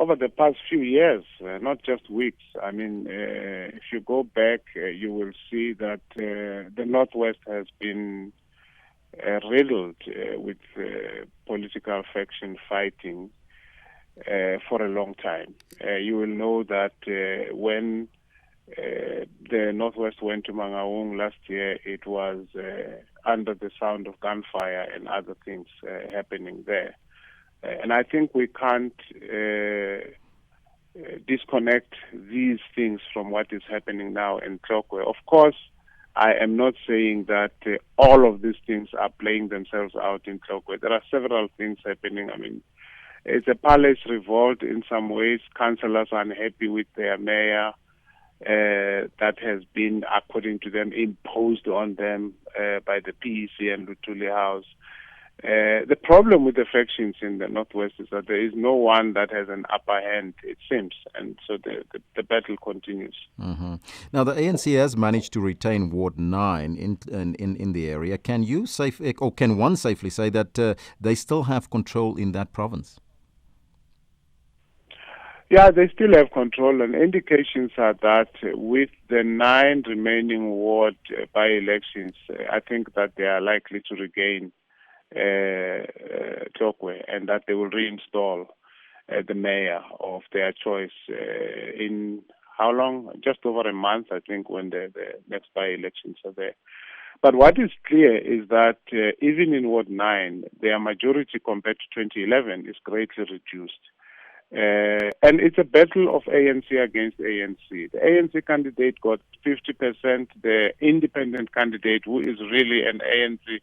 over the past few years, not just weeks. I mean, if you go back, you will see that the Northwest has been riddled with political faction fighting for a long time. You will know that when the Northwest went to Mangaung last year, it was under the sound of gunfire and other things happening there. And I think we can't disconnect these things from what is happening now in Tlokwe. Of course, I am not saying that all of these things are playing themselves out in Tlokwe. There are several things happening. I mean, it's a palace revolt in some ways. Councillors are unhappy with their mayor. That has been, according to them, imposed on them by the PEC and Lutuli House. The problem with the factions in the Northwest is that there is no one that has an upper hand, it seems, and so the battle continues. Mm-hmm. Now, the ANC has managed to retain Ward 9 in the area. Can one safely say that they still have control in that province? Yeah, they still have control, and indications are that with the 9 remaining ward by-elections, I think that they are likely to regain Tlokwe, and that they will reinstall the mayor of their choice in how long? Just over a month, I think, when the next by-elections are there. But what is clear is that even in Ward 9, their majority compared to 2011 is greatly reduced. And it's a battle of ANC against ANC. The ANC candidate got 50%. The independent candidate, who is really an ANC,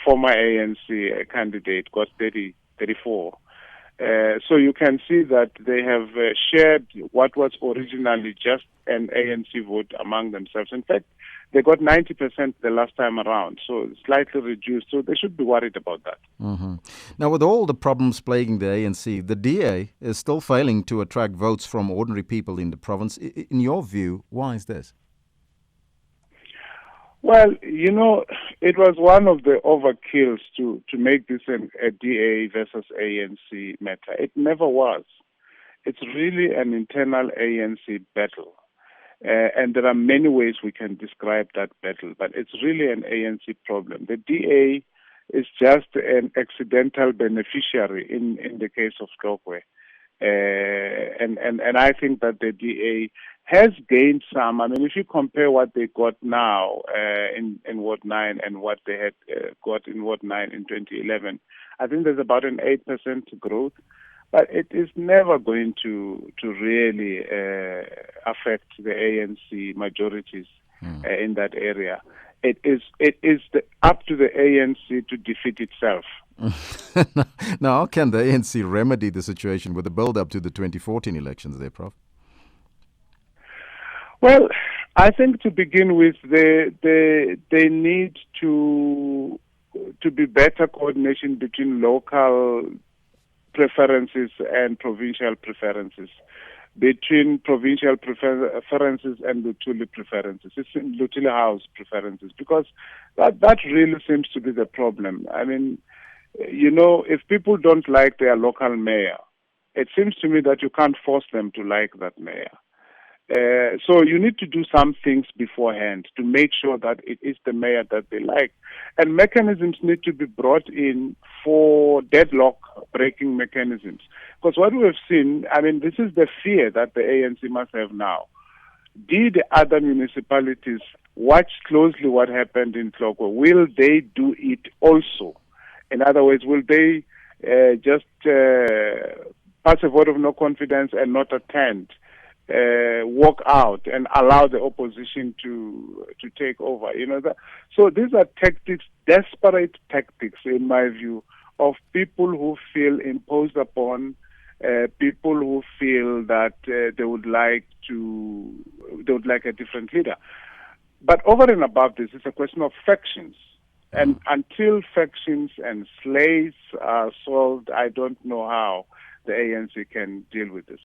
former ANC candidate, got 34. So you can see that they have shared what was originally just an ANC vote among themselves. In fact, they got 90% the last time around, so slightly reduced. So they should be worried about that. Mm-hmm. Now, with all the problems plaguing the ANC, the DA is still failing to attract votes from ordinary people in the province. In your view, why is this? Well, you know, it was one of the overkills to make this a DA versus ANC matter. It never was. It's really an internal ANC battle. And there are many ways we can describe that battle, but it's really an ANC problem. The DA is just an accidental beneficiary in the case of Tlokwe. And I think that the DA has gained some. I mean, if you compare what they got now in Ward 9 and what they had got in Ward 9 in 2011, I think there's about an 8% growth. But it is never going to really affect the ANC majorities in that area. It is up to the ANC to defeat itself. Now, how can the ANC remedy the situation with the build-up to the 2014 elections there, Prof? Well, I think to begin with, they need to be better coordination between local preferences and provincial preferences, between provincial preferences and Lutuli preferences. It's Lutuli House preferences, because that really seems to be the problem. I mean, you know, if people don't like their local mayor, it seems to me that you can't force them to like that mayor. So you need to do some things beforehand to make sure that it is the mayor that they like. And mechanisms need to be brought in for deadlock breaking mechanisms. Because what we have seen, I mean, this is the fear that the ANC must have now. Did other municipalities watch closely what happened in Tlokwe? Will they do it also? In other words, will they just pass a vote of no confidence and not attend? Walk out and allow the opposition to take over. You know that. So these are tactics, desperate tactics, in my view, of people who feel imposed upon, people who feel that they would like a different leader. But over and above this, it's a question of factions. And until factions and slaves are solved, I don't know how the ANC can deal with this.